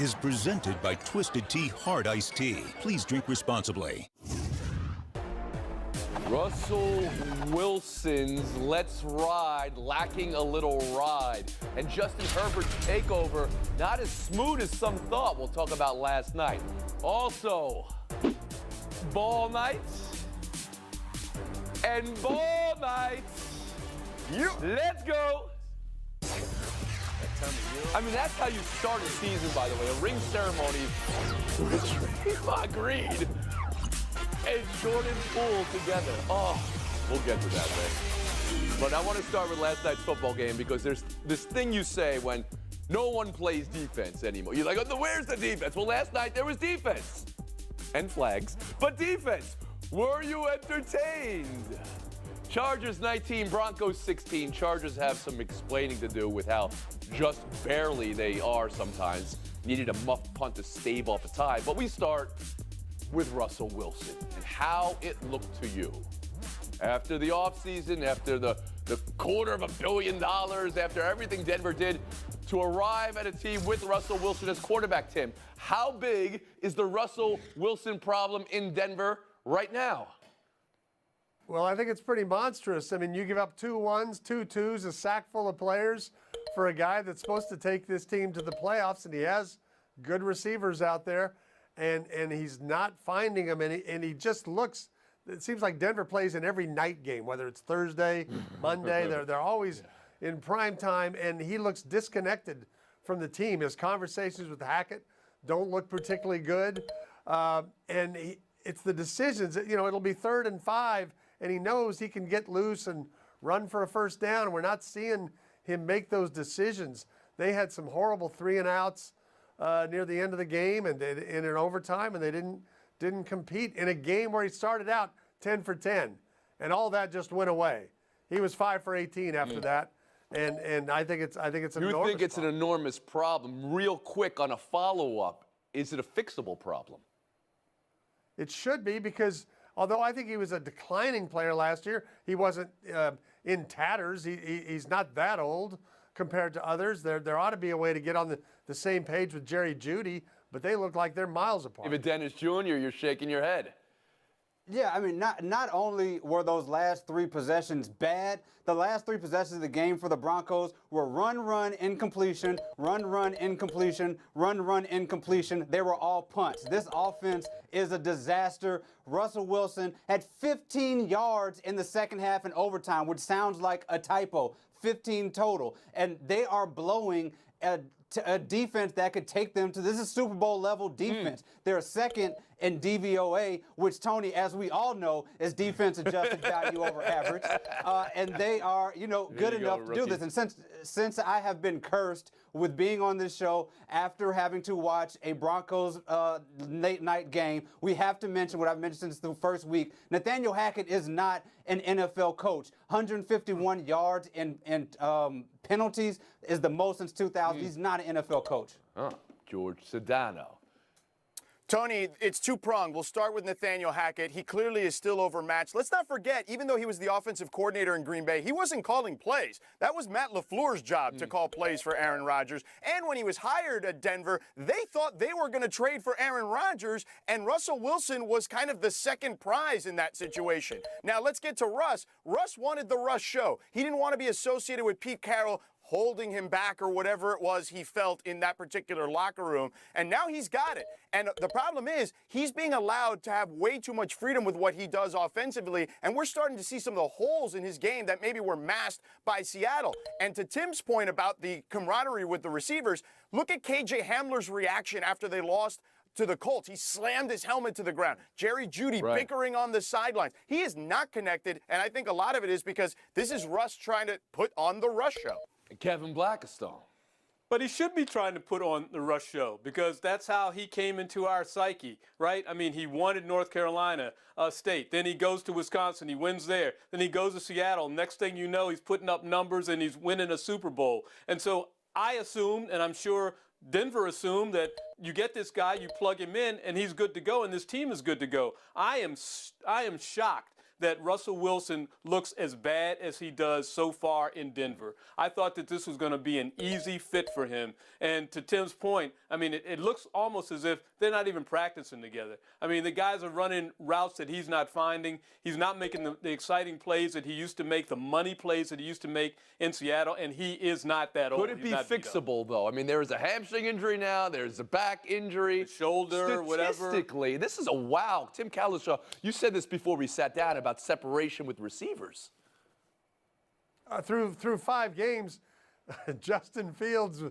is presented by Twisted Tea Hard Iced Tea. Please drink responsibly. Russell Wilson's Let's Ride lacking a little ride. And Justin Herbert's takeover not as smooth as some thought. We'll talk about last night. Also, ball nights and ball nights. Let's go. I mean, that's how you start a season, by the way. A ring ceremony. Agreed. And Jordan Poole together. Oh, we'll get to that, man. But I want to start with last night's football game because there's this thing you say when no one plays defense anymore. You're like, oh, where's the defense? Well, last night there was defense. And flags, but defense. Were you entertained? Chargers 19, Broncos 16. Chargers have some explaining to do with how just barely they are sometimes. Needed a muff punt to stave off a tie. But we start with Russell Wilson and how it looked to you. After the offseason, after the $250 million, after everything Denver did to arrive at a team with Russell Wilson as quarterback, Tim, how big is the Russell Wilson problem in Denver right now? Well, I think it's pretty monstrous. I mean, you give up 2 1s, 2 2s, a sack full of players for a guy that's supposed to take this team to the playoffs, and he has good receivers out there, and he's not finding them, and he just looks – it seems like Denver plays in every night game, whether it's Thursday, Monday. They're always in prime time, and he looks disconnected from the team. His conversations with Hackett don't look particularly good, and it's the decisions. You know, it'll be 3rd and 5, and he knows he can get loose and run for a first down, and we're not seeing him make those decisions. They had some horrible 3-and-outs near the end of the game and in an overtime, and they didn't compete in a game where he started out 10 for 10, and all that just went away. He was 5 for 18 after that, and I think it's an enormous problem. You think it's an enormous problem? Real quick on a follow-up, is it a fixable problem? It should be, because although I think he was a declining player last year, he wasn't in tatters. He's not that old compared to others. There ought to be a way to get on the same page with Jerry Jeudy, but they look like they're miles apart. Even Dennis Jr., you're shaking your head. Yeah, I mean, not only were those last 3 possessions bad, the last 3 possessions of the game for the Broncos were run, incompletion, run, incompletion, run, incompletion. They were all punts. This offense is a disaster. Russell Wilson had 15 yards in the second half in overtime, which sounds like a typo. 15 total. And they are blowing a defense that could take them to, this is Super Bowl level defense. They're second in DVOA, which, Tony, as we all know, is defense adjusted value over average. And they are, good enough to do this. And since I have been cursed with being on this show after having to watch a Broncos late night game, we have to mention what I've mentioned since the first week. Nathaniel Hackett is not an NFL coach. 151 yards in penalties is the most since 2000. He's not an NFL coach. George Sedano. Tony, it's two-pronged. We'll start with Nathaniel Hackett. He clearly is still overmatched. Let's not forget, even though he was the offensive coordinator in Green Bay, he wasn't calling plays. That was Matt LaFleur's job to call plays for Aaron Rodgers. And when he was hired at Denver, they thought they were going to trade for Aaron Rodgers, and Russell Wilson was kind of the second prize in that situation. Now, let's get to Russ. Russ wanted the Russ show. He didn't want to be associated with Pete Carroll holding him back or whatever it was he felt in that particular locker room. And now he's got it. And the problem is he's being allowed to have way too much freedom with what he does offensively. And we're starting to see some of the holes in his game that maybe were masked by Seattle. And to Tim's point about the camaraderie with the receivers, look at KJ Hamler's reaction after they lost to the Colts. He slammed his helmet to the ground. Jerry Jeudy bickering on the sidelines. He is not connected, and I think a lot of it is because this is Russ trying to put on the Russ show. Kevin Blackistone. But he should be trying to put on the Russ show because that's how he came into our psyche, right? I mean, he wanted North Carolina State. Then he goes to Wisconsin. He wins there. Then he goes to Seattle. Next thing you know, he's putting up numbers and he's winning a Super Bowl. And so I assumed, and I'm sure Denver assumed, that you get this guy, you plug him in, and he's good to go, and this team is good to go. I am shocked that Russell Wilson looks as bad as he does so far in Denver. I thought that this was going to be an easy fit for him. And to Tim's point, I mean, it looks almost as if they're not even practicing together. I mean, the guys are running routes that he's not finding. He's not making the exciting plays that he used to make, the money plays that he used to make in Seattle, and he is not that old. Could it be fixable, though? I mean, there is a hamstring injury now. There's a back injury. The shoulder, whatever. Statistically, this is a wow. Tim Calishaw, you said this before we sat down about separation with receivers. Through 5 games, Justin Fields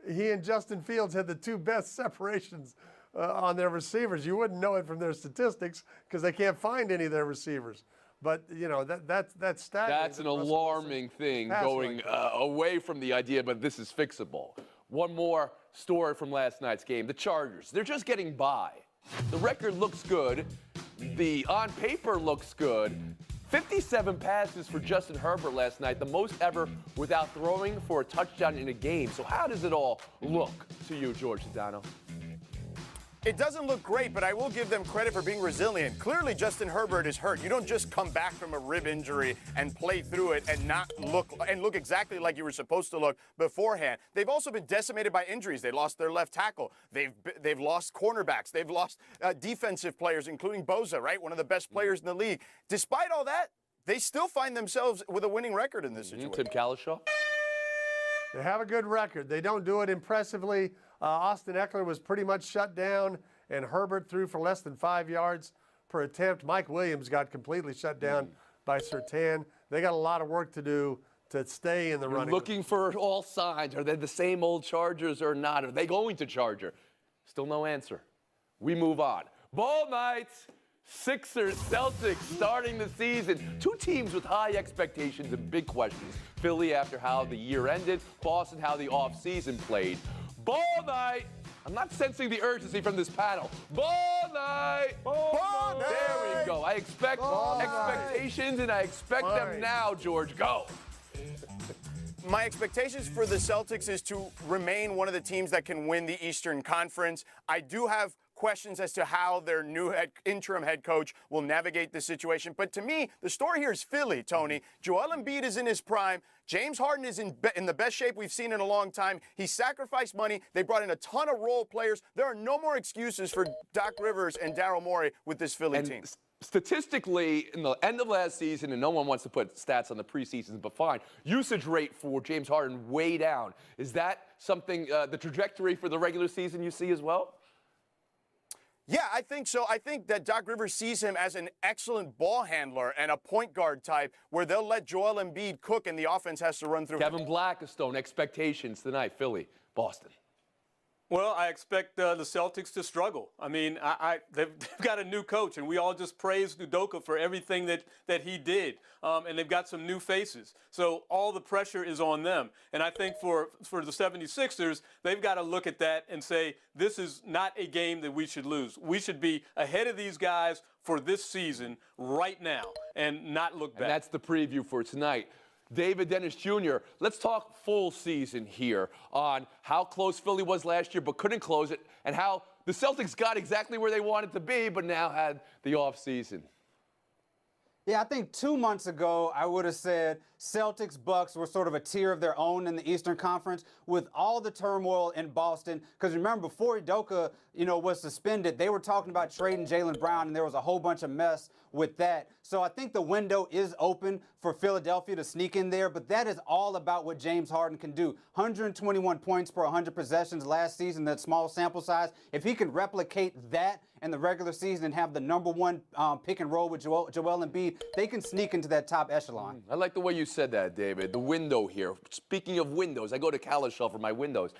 had the 2 best separations on their receivers. You wouldn't know it from their statistics because they can't find any of their receivers. But, you know, that's staggering. That's an alarming thing going away from the idea, but this is fixable. One more story from last night's game. The Chargers, they're just getting by. The record looks good. The on paper looks good. 57 passes for Justin Herbert last night, the most ever without throwing for a touchdown in a game. So how does it all look to you, George Sedano? It doesn't look great, but I will give them credit for being resilient. Clearly, Justin Herbert is hurt. You don't just come back from a rib injury and play through it and not look exactly like you were supposed to look beforehand. They've also been decimated by injuries. They lost their left tackle. They've lost cornerbacks. They've lost defensive players, including Bosa, right? One of the best players in the league. Despite all that, they still find themselves with a winning record in this situation. Tim Calishaw? They have a good record. They don't do it impressively. Austin Eckler was pretty much shut down, and Herbert threw for less than 5 yards per attempt. Mike Williams got completely shut down by Surtain. They got a lot of work to do to stay in the running. Looking for all signs. Are they the same old Chargers or not? Are they going to Charger? Still no answer. We move on. Ball nights. Sixers, Celtics starting the season. 2 teams with high expectations and big questions. Philly after how the year ended. Boston how the offseason played. Ball night. I'm not sensing the urgency from this panel. Ball night. Ball night. There we go. I expect expectations, and I expect them now, George. Go. My expectations for the Celtics is to remain one of the teams that can win the Eastern Conference. I do have questions as to how their new interim head coach will navigate this situation. But to me, the story here is Philly, Tony. Joel Embiid is in his prime. James Harden is in the best shape we've seen in a long time. He sacrificed money. They brought in a ton of role players. There are no more excuses for Doc Rivers and Daryl Morey with this Philly team. Statistically, in the end of last season, and no one wants to put stats on the preseason, but fine, usage rate for James Harden way down. Is that something, the trajectory for the regular season you see as well? Yeah, I think so. I think that Doc Rivers sees him as an excellent ball handler and a point guard type where they'll let Joel Embiid cook and the offense has to run through. Kevin Blackstone, expectations tonight, Philly, Boston. Well, I expect the Celtics to struggle. I mean, they've got a new coach, and we all just praised Udoka for everything that he did. And they've got some new faces. So all the pressure is on them. And I think for the 76ers, they've got to look at that and say, this is not a game that we should lose. We should be ahead of these guys for this season right now and not look back. And that's the preview for tonight. David Dennis Jr., let's talk full season here on how close Philly was last year but couldn't close it, and how the Celtics got exactly where they wanted to be but now had the offseason. Yeah, I think 2 months ago, I would have said Celtics, Bucks were sort of a tier of their own in the Eastern Conference with all the turmoil in Boston. Because remember, before Udoka, was suspended, they were talking about trading Jaylen Brown, and there was a whole bunch of mess with that. So I think the window is open for Philadelphia to sneak in there, but that is all about what James Harden can do. 121 points per 100 possessions last season, that small sample size. If he can replicate that in the regular season and have the #1 pick and roll with Joel Embiid, they can sneak into that top echelon. I like the way you said that, David. The window here. Speaking of windows, I go to Calishaw for my windows.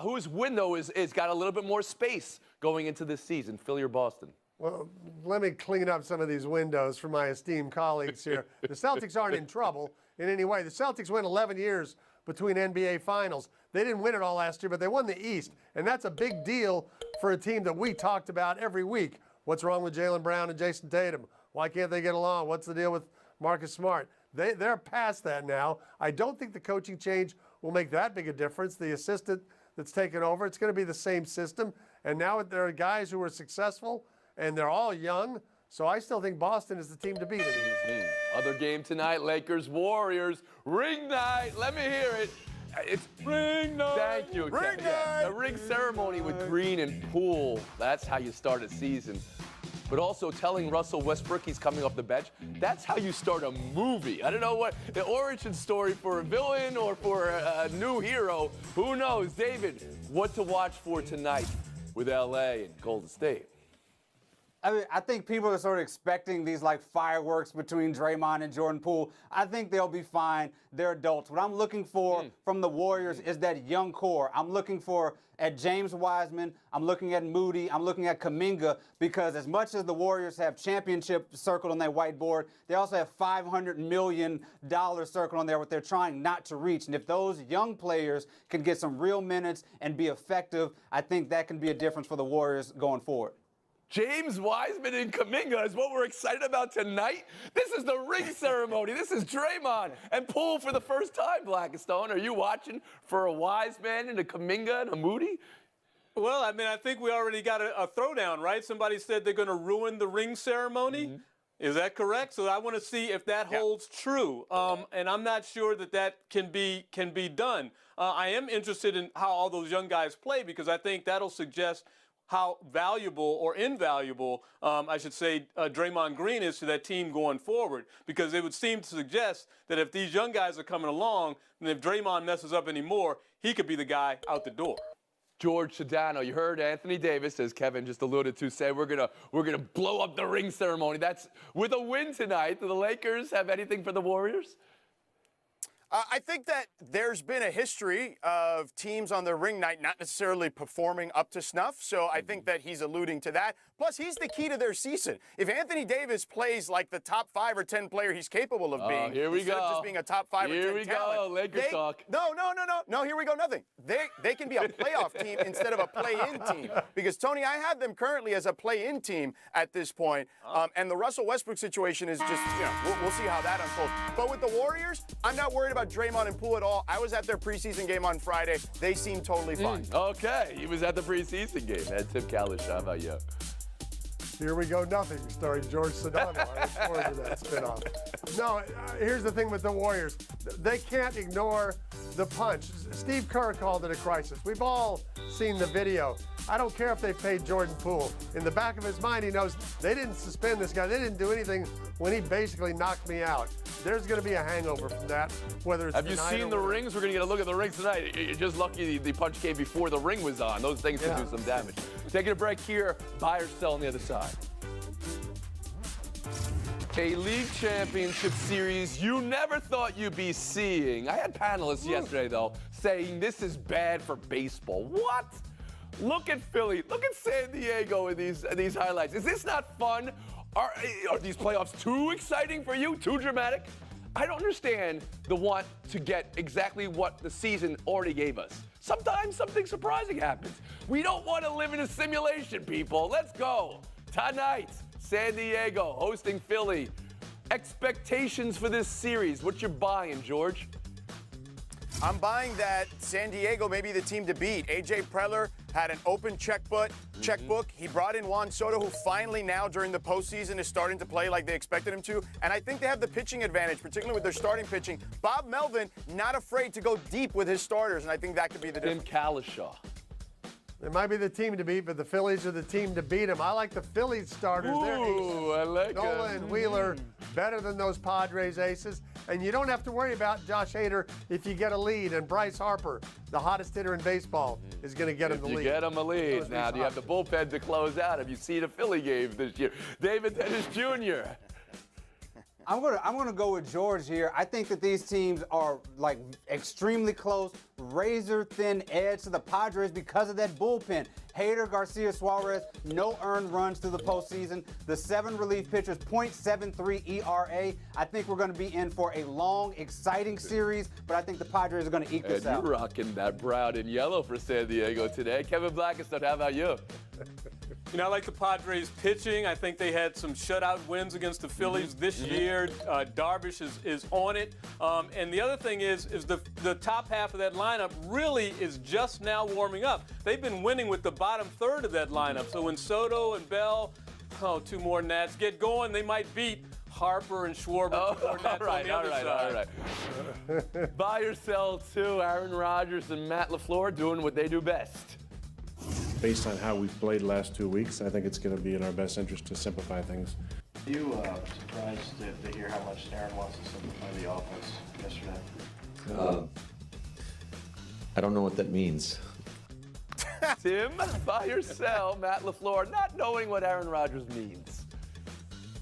Whose window is got a little bit more space going into this season, Philly or Boston? Well, let me clean up some of these windows for my esteemed colleagues here. The Celtics aren't in trouble in any way. The Celtics went 11 years between NBA Finals. They didn't win it all last year, but they won the East, and that's a big deal for a team that we talked about every week. What's wrong with Jaylen Brown and Jason Tatum? Why can't they get along? What's the deal with Marcus Smart? They're past that now. I don't think the coaching change will make that big a difference. The assistant that's taken over, it's going to be the same system. And now there are guys who are successful, and they're all young. So I still think Boston is the team to beat in the East. Other game tonight, Lakers, Warriors, ring night. Let me hear it. It's ring night. Thank you. Ring Kevin. Yeah, night. the ring ceremony with Green and Poole. That's how you start a season. But also telling Russell Westbrook he's coming off the bench, that's how you start a movie. I don't know what the origin story for a villain or for a new hero. Who knows? David, what to watch for tonight with LA and Golden State? I mean, I think people are sort of expecting these like fireworks between Draymond and Jordan Poole. I think they'll be fine. They're adults. What I'm looking for from the Warriors is that young core. I'm looking for at James Wiseman. I'm looking at Moody. I'm looking at Kuminga, because as much as the Warriors have championship circled on their whiteboard, they also have $500 million circled on there what they're trying not to reach. And if those young players can get some real minutes and be effective, I think that can be a difference for the Warriors going forward. James Wiseman and Kuminga is what we're excited about tonight. This is the ring ceremony. This is Draymond and Poole for the first time, Blackstone. Are you watching for a Wiseman and a Kuminga and a Moody? Well, I mean, I think we already got a throwdown, right? Somebody said they're going to ruin the ring ceremony. Is that correct? So I want to see if that holds true. And I'm not sure that can be done. I am interested in how all those young guys play, because I think that'll suggest how valuable or invaluable, I should say, Draymond Green is to that team going forward. Because it would seem to suggest that if these young guys are coming along, and if Draymond messes up anymore, he could be the guy out the door. George Sedano, you heard Anthony Davis, as Kevin just alluded to, say we're gonna blow up the ring ceremony. That's with a win tonight. Do the Lakers have anything for the Warriors? I think that there's been a history of teams on their ring night not necessarily performing up to snuff, so I think that he's alluding to that. Plus, he's the key to their season. If Anthony Davis plays like the top 5 or 10 player he's capable of being, here we instead go. of just being a top 5 or 10 Here we talent, go, Lakers talk. No, here we go, nothing. They can be a playoff team instead of a play-in team. Because, Tony, I have them currently as a play-in team at this point, and the Russell Westbrook situation is just, we'll see how that unfolds. But with the Warriors, I'm not worried about Draymond and Poole at all. I was at their preseason game on Friday. They seem totally fine. Okay, he was at the preseason game. That's Tim Kalish. How about you? Here we go, nothing, starring George Sedano. I look forward to that spinoff. No, here's the thing with the Warriors. They can't ignore the punch. Steve Kerr called it a crisis. We've all seen the video. I don't care if they paid Jordan Poole. In the back of his mind, he knows they didn't suspend this guy. They didn't do anything when he basically knocked me out. There's going to be a hangover from that, whether it's Have you seen the rings? We're going to get a look at the rings tonight. You're just lucky the punch came before the ring was on. Those things can do some damage. Taking a break here. Buy or sell on the other side. A league championship series you never thought you'd be seeing. I had panelists yesterday, though, saying this is bad for baseball. What? Look at Philly. Look at San Diego in these highlights. Is this not fun? Are these playoffs too exciting for you? Too dramatic? I don't understand the want to get exactly what the season already gave us. Sometimes something surprising happens. We don't want to live in a simulation, people. Let's go. Tonight, San Diego hosting Philly. Expectations for this series. What you buying, George? I'm buying that San Diego may be the team to beat. A.J. Preller had an open checkbook. He brought in Juan Soto, who finally now during the postseason is starting to play like they expected him to. And I think they have the pitching advantage, particularly with their starting pitching. Bob Melvin, not afraid to go deep with his starters, and I think that could be the difference. Tim Kalishaw. They might be the team to beat, but the Phillies are the team to beat them. I like the Phillies starters. They're aces. I like Nola and Wheeler better than those Padres aces. And you don't have to worry about Josh Hader if you get a lead. And Bryce Harper, the hottest hitter in baseball, is going to get him the lead. You get him a lead. Now, do you have the bullpen to close out? Have you seen a Philly game this year? David Dennis Jr. I'm gonna go with George here. I think that these teams are like extremely close, razor thin edge to the Padres because of that bullpen. Hader, Garcia, Suarez, no earned runs through the postseason. The 7 relief pitchers, .73 ERA. I think we're going to be in for a long, exciting series, but I think the Padres are going to eke this out. You're rocking that brown and yellow for San Diego today. Kevin Blackstone, how about you? You know, I like the Padres pitching. I think they had some shutout wins against the Phillies this year. Darvish is on it. And the other thing is the top half of that lineup really is just now warming up. They've been winning with the bottom third of that lineup. So when Soto and Bell two more Nats get going. They might beat Harper and Schwarber. Two more Nats on the other side. All right. Buy or sell two, Aaron Rodgers and Matt LaFleur doing what they do best. Based on how we've played the last 2 weeks, I think it's going to be in our best interest to simplify things. Are you surprised to hear how much Aaron wants to simplify the offense yesterday? I don't know what that means. Tim, buy or sell Matt LaFleur, not knowing what Aaron Rodgers means.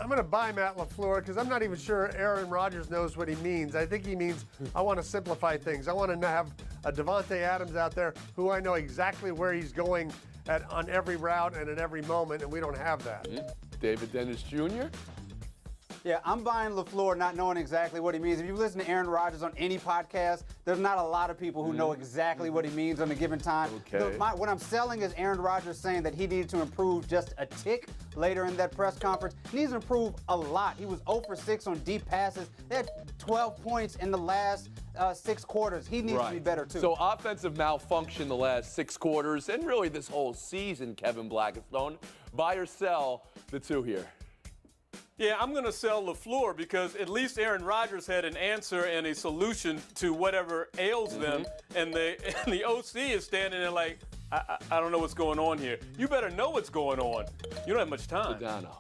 I'm going to buy Matt LaFleur because I'm not even sure Aaron Rodgers knows what he means. I think he means I want to simplify things. I want to have a Devontae Adams out there who I know exactly where he's going on every route and at every moment, and we don't have that. David Dennis Jr.? Yeah, I'm buying LaFleur not knowing exactly what he means. If you listen to Aaron Rodgers on any podcast, there's not a lot of people who know exactly what he means on a given time. Okay. What I'm selling is Aaron Rodgers saying that he needed to improve just a tick later in that press conference. He needs to improve a lot. He was 0 for 6 on deep passes. They had 12 points in the last 6 quarters. He needs to be better, too. So offensive malfunction the last 6 quarters and really this whole season, Kevin Blackistone. Buy or sell the two here? Yeah, I'm going to sell LaFleur because at least Aaron Rodgers had an answer and a solution to whatever ails them, and the OC is standing there like, I don't know what's going on here. You better know what's going on. You don't have much time. Sedano.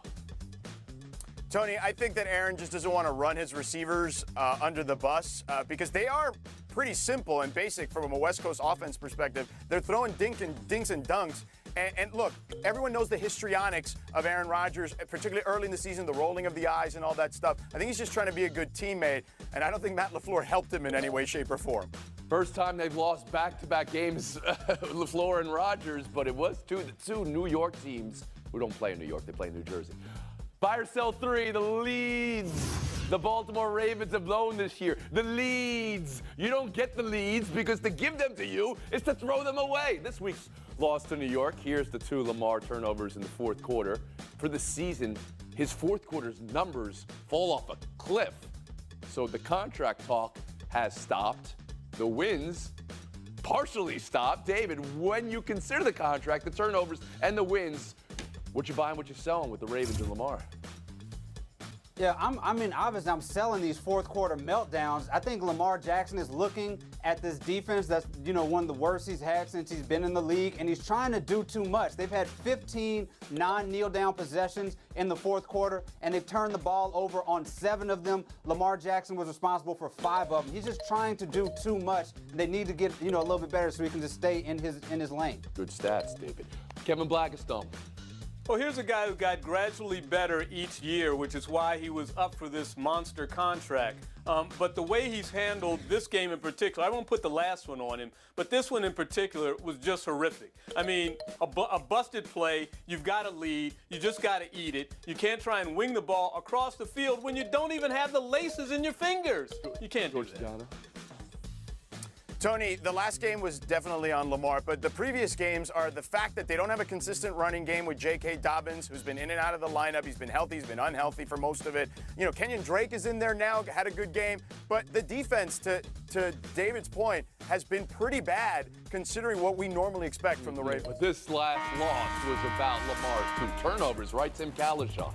Tony, I think that Aaron just doesn't want to run his receivers under the bus because they are pretty simple and basic from a West Coast offense perspective. They're throwing dinks and dunks. And look, everyone knows the histrionics of Aaron Rodgers, particularly early in the season, the rolling of the eyes and all that stuff. I think he's just trying to be a good teammate, and I don't think Matt LaFleur helped him in any way, shape, or form. First time they've lost back-to-back games, LaFleur and Rodgers, but it was the two New York teams who don't play in New York, they play in New Jersey. Buy or sell three, the leads. The Baltimore Ravens have blown this year. The leads. You don't get the leads because to give them to you is to throw them away. This week's loss to New York. Here's the 2 Lamar turnovers in the fourth quarter. For the season, his fourth quarter's numbers fall off a cliff. So the contract talk has stopped. The wins partially stopped. David, when you consider the contract, the turnovers, and the wins, what you buying, what you selling with the Ravens and Lamar? Yeah, obviously I'm selling these fourth quarter meltdowns. I think Lamar Jackson is looking at this defense that's, one of the worst he's had since he's been in the league, and he's trying to do too much. They've had 15 non-kneel down possessions in the fourth quarter, and they've turned the ball over on 7 of them. Lamar Jackson was responsible for 5 of them. He's just trying to do too much. They need to get, a little bit better so he can just stay in his lane. Good stats, David. Kevin Blackistone. Well, here's a guy who got gradually better each year, which is why he was up for this monster contract. But the way he's handled this game in particular, I won't put the last one on him, but this one in particular was just horrific. I mean, a busted play, you've got to lead, you just got to eat it. You can't try and wing the ball across the field when you don't even have the laces in your fingers. You can't do that. Tony, the last game was definitely on Lamar, but the previous games are the fact that they don't have a consistent running game with J.K. Dobbins, who's been in and out of the lineup. He's been healthy, he's been unhealthy for most of it. Kenyon Drake is in there now, had a good game, but the defense, to David's point, has been pretty bad considering what we normally expect from the Ravens. This last loss was about Lamar's 2 turnovers, right, Tim Kalishaw?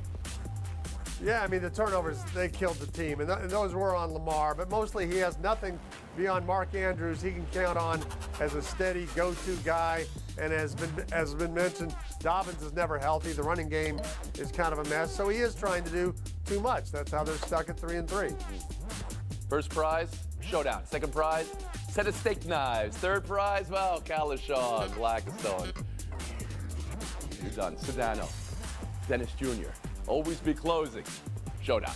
Yeah, the turnovers, they killed the team, and those were on Lamar, but mostly he has nothing beyond Mark Andrews he can count on as a steady go-to guy, and as been mentioned, Dobbins is never healthy. The running game is kind of a mess, so he is trying to do too much. That's how they're stuck at 3-3. First prize, showdown. Second prize, set of steak knives. Third prize, well, Kalishaw, Blackistone. You're done. Sedano, Dennis Jr. Always be closing. Showdown.